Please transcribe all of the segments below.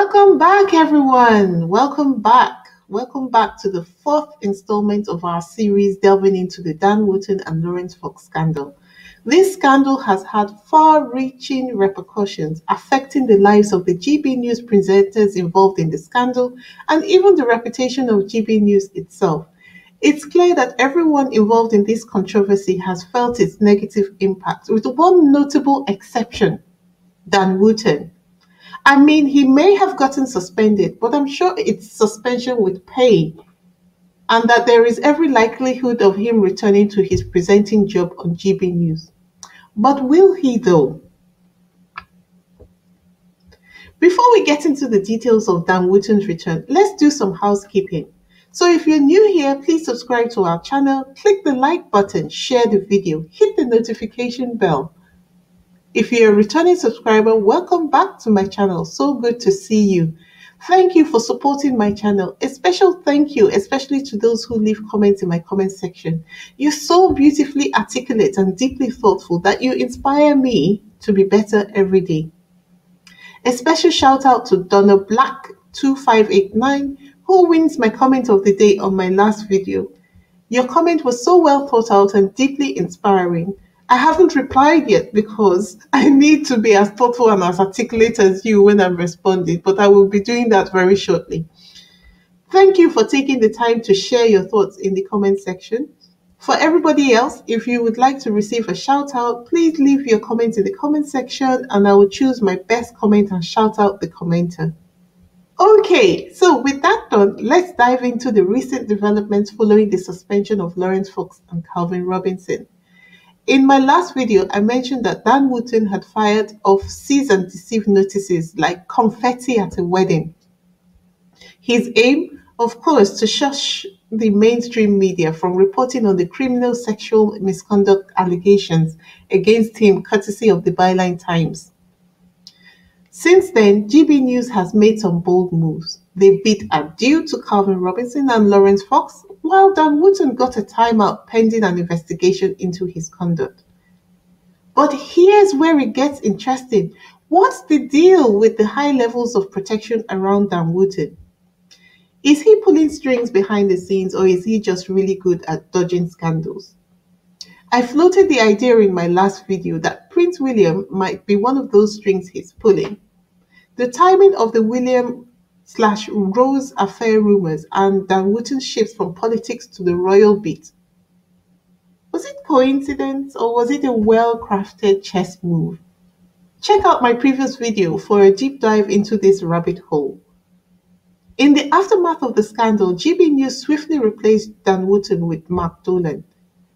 Welcome back, everyone. Welcome back. Welcome back to the fourth installment of our series delving into the Dan Wootton and Laurence Fox scandal. This scandal has had far reaching repercussions affecting the lives of the GB News presenters involved in the scandal and even the reputation of GB News itself. It's clear that everyone involved in this controversy has felt its negative impact, with one notable exception: Dan Wootton. I mean, he may have gotten suspended, but I'm sure it's suspension with pay, and that there is every likelihood of him returning to his presenting job on GB News. But will he, though? Before we get into the details of Dan Wootton's return, let's do some housekeeping. So if you're new here, please subscribe to our channel, click the like button, share the video, hit the notification bell. If you're a returning subscriber, welcome back to my channel. So good to see you. Thank you for supporting my channel. A special thank you, especially to those who leave comments in my comment section. You're so beautifully articulate and deeply thoughtful that you inspire me to be better every day. A special shout out to Donna Black 2589, who wins my comment of the day on my last video. Your comment was so well thought out and deeply inspiring. I haven't replied yet because I need to be as thoughtful and as articulate as you when I'm responding, but I will be doing that very shortly. Thank you for taking the time to share your thoughts in the comment section. For everybody else, if you would like to receive a shout out, please leave your comments in the comment section and I will choose my best comment and shout out the commenter. Okay, so with that done, let's dive into the recent developments following the suspension of Laurence Fox and Calvin Robinson. In my last video, I mentioned that Dan Wootton had fired off cease and desist notices like confetti at a wedding. His aim, of course, to shush the mainstream media from reporting on the criminal sexual misconduct allegations against him, courtesy of the Byline Times. Since then, GB News has made some bold moves. They bid adieu to Calvin Robinson and Laurence Fox, while Dan Wootton got a timeout pending an investigation into his conduct. But here's where it gets interesting. What's the deal with the high levels of protection around Dan Wootton? Is he pulling strings behind the scenes, or is he just really good at dodging scandals? I floated the idea in my last video that Prince William might be one of those strings he's pulling. The timing of the William/Rose affair rumors and Dan Wootton's shift from politics to the royal beat. Was it coincidence or was it a well-crafted chess move? Check out my previous video for a deep dive into this rabbit hole. In the aftermath of the scandal, GB News swiftly replaced Dan Wootton with Mark Dolan.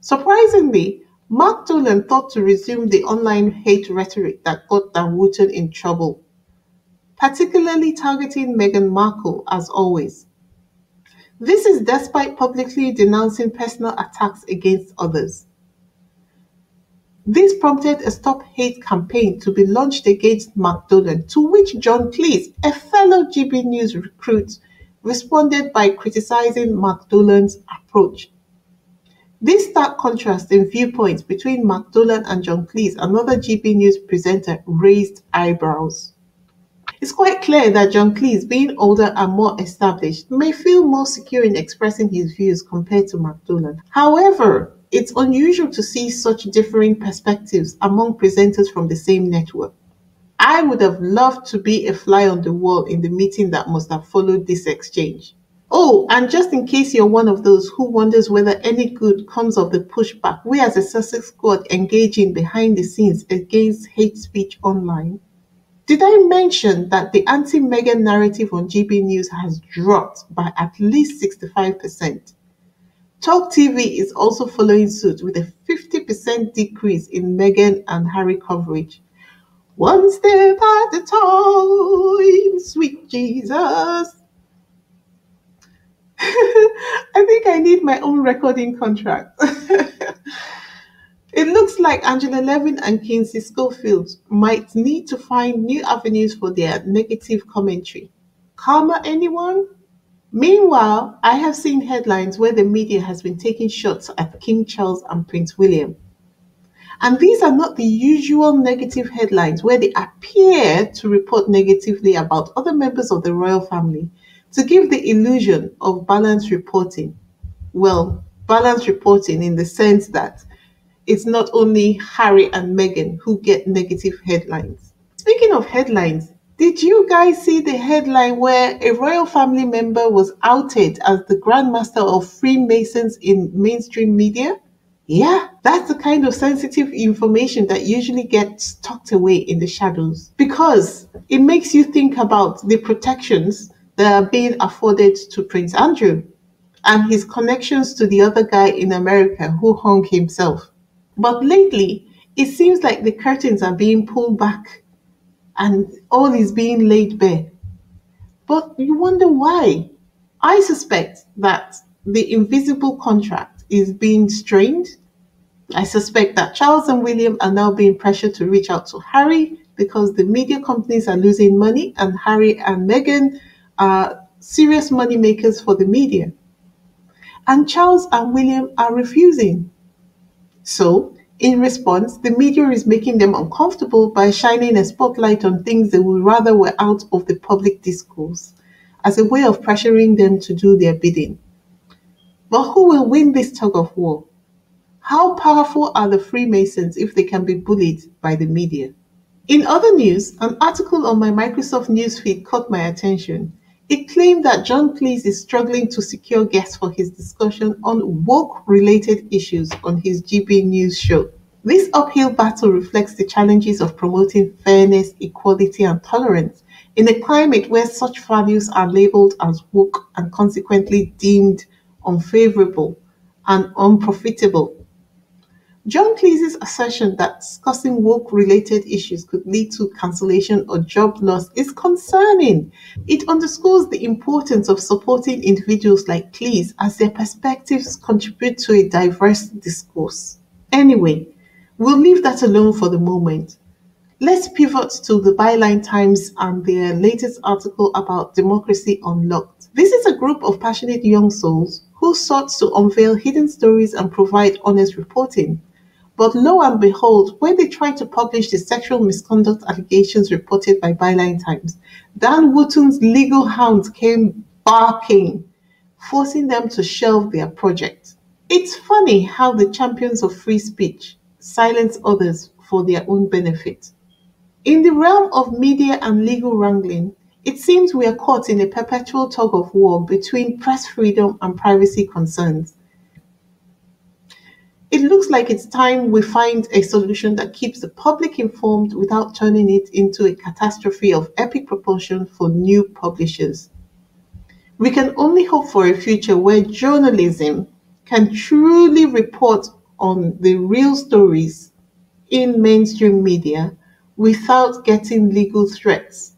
Surprisingly, Mark Dolan thought to resume the online hate rhetoric that got Dan Wootton in trouble, particularly targeting Meghan Markle as always. This is despite publicly denouncing personal attacks against others. This prompted a Stop Hate campaign to be launched against Mark Dolan, to which John Cleese, a fellow GB News recruit, responded by criticizing Mark Dolan's approach. This stark contrast in viewpoints between Mark Dolan and John Cleese, another GB News presenter, raised eyebrows. It's quite clear that John Cleese, being older and more established, may feel more secure in expressing his views compared to Mark Dolan. However, it's unusual to see such differing perspectives among presenters from the same network. I would have loved to be a fly on the wall in the meeting that must have followed this exchange. Oh, and just in case you're one of those who wonders whether any good comes of the pushback we as a Sussex squad engaging behind the scenes against hate speech online, did I mention that the anti-Meghan narrative on GB News has dropped by at least 65%? Talk TV is also following suit with a 50% decrease in Meghan and Harry coverage. One step at a time, sweet Jesus. I think I need my own recording contract. It looks like Angela Levin and Kinsey Schofield might need to find new avenues for their negative commentary. Karma, anyone? Meanwhile, I have seen headlines where the media has been taking shots at King Charles and Prince William. And these are not the usual negative headlines where they appear to report negatively about other members of the royal family to give the illusion of balanced reporting. Well, balanced reporting in the sense that it's not only Harry and Meghan who get negative headlines. Speaking of headlines, did you guys see the headline where a royal family member was outed as the Grandmaster of Freemasons in mainstream media? Yeah, that's the kind of sensitive information that usually gets tucked away in the shadows because it makes you think about the protections that are being afforded to Prince Andrew and his connections to the other guy in America who hung himself. But lately, it seems like the curtains are being pulled back and all is being laid bare. But you wonder why. I suspect that the invisible contract is being strained. I suspect that Charles and William are now being pressured to reach out to Harry because the media companies are losing money and Harry and Meghan are serious money makers for the media. And Charles and William are refusing. So, in response, the media is making them uncomfortable by shining a spotlight on things they would rather were out of the public discourse as a way of pressuring them to do their bidding. But who will win this tug of war? How powerful are the Freemasons if they can be bullied by the media? In other news, an article on my Microsoft newsfeed caught my attention. It claimed that John Cleese is struggling to secure guests for his discussion on woke-related issues on his GB News show. This uphill battle reflects the challenges of promoting fairness, equality, and tolerance in a climate where such values are labeled as woke and consequently deemed unfavorable and unprofitable. John Cleese's assertion that discussing woke-related issues could lead to cancellation or job loss is concerning. It underscores the importance of supporting individuals like Cleese as their perspectives contribute to a diverse discourse. Anyway, we'll leave that alone for the moment. Let's pivot to the Byline Times and their latest article about Democracy Unlocked. This is a group of passionate young souls who sought to unveil hidden stories and provide honest reporting. But lo and behold, when they tried to publish the sexual misconduct allegations reported by Byline Times, Dan Wootton's legal hounds came barking, forcing them to shelve their project. It's funny how the champions of free speech silence others for their own benefit. In the realm of media and legal wrangling, it seems we are caught in a perpetual tug of war between press freedom and privacy concerns. It looks like it's time we find a solution that keeps the public informed without turning it into a catastrophe of epic proportion for new publishers. We can only hope for a future where journalism can truly report on the real stories in mainstream media without getting legal threats.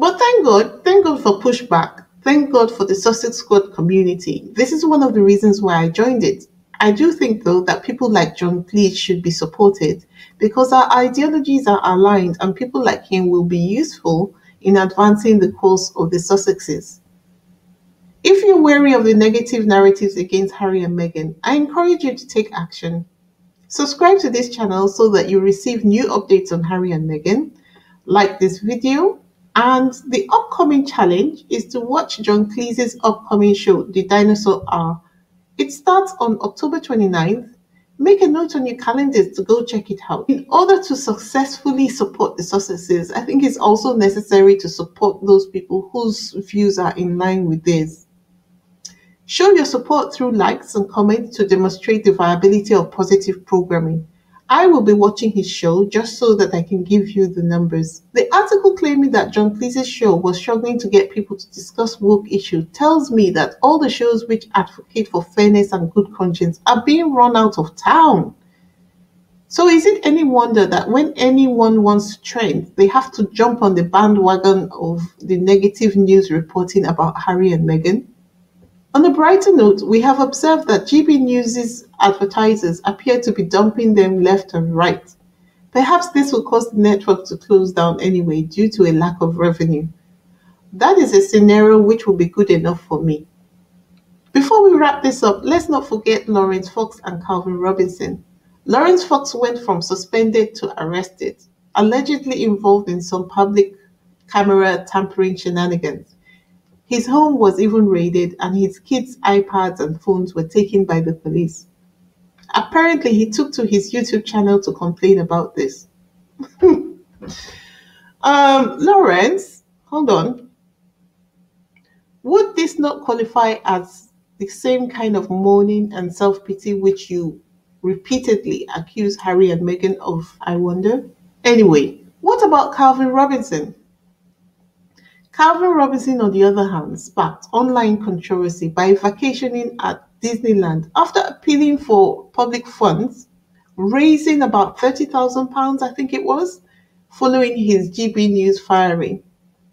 But thank God for Pushback. Thank God for the Sussex Squad community. This is one of the reasons why I joined it. I do think, though, that people like John Cleese should be supported because our ideologies are aligned and people like him will be useful in advancing the cause of the Sussexes. If you're wary of the negative narratives against Harry and Meghan, I encourage you to take action. Subscribe to this channel so that you receive new updates on Harry and Meghan. Like this video. And the upcoming challenge is to watch John Cleese's upcoming show, The Dinosaur Hour. It starts on October 29th. Make a note on your calendars to go check it out. In order to successfully support the Sussexes, I think it's also necessary to support those people whose views are in line with theirs. Show your support through likes and comments to demonstrate the viability of positive programming. I will be watching his show just so that I can give you the numbers. The article claiming that John Cleese's show was struggling to get people to discuss woke issues tells me that all the shows which advocate for fairness and good conscience are being run out of town. So is it any wonder that when anyone wants to trend, they have to jump on the bandwagon of the negative news reporting about Harry and Meghan? On a brighter note, we have observed that GB News' advertisers appear to be dumping them left and right. Perhaps this will cause the network to close down anyway due to a lack of revenue. That is a scenario which will be good enough for me. Before we wrap this up, let's not forget Laurence Fox and Calvin Robinson. Laurence Fox went from suspended to arrested, allegedly involved in some public camera tampering shenanigans. His home was even raided, and his kids' iPads and phones were taken by the police. Apparently, he took to his YouTube channel to complain about this. Laurence, hold on. Would this not qualify as the same kind of mourning and self pity which you repeatedly accuse Harry and Meghan of, I wonder? Anyway, what about Calvin Robinson? Calvin Robinson, on the other hand, sparked online controversy by vacationing at Disneyland after appealing for public funds, raising about £30,000, I think it was, following his GB News firing.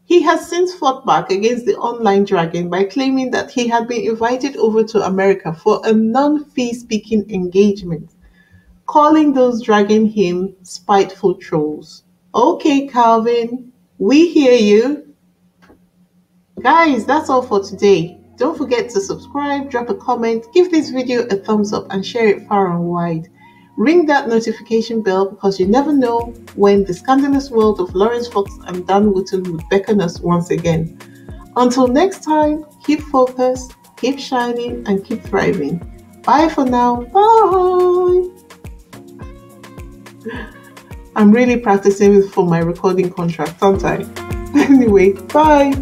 He has since fought back against the online dragon by claiming that he had been invited over to America for a non-fee speaking engagement, calling those dragging him spiteful trolls. Okay, Calvin, we hear you. Guys, that's all for today. Don't forget to subscribe, drop a comment, give this video a thumbs up, and share it far and wide. Ring that notification bell because you never know when the scandalous world of Laurence Fox and Dan Wootton would beckon us once again. Until next time, keep focused, keep shining, and keep thriving. Bye for now. Bye. I'm really practicing for my recording contract, aren't I? Anyway, bye.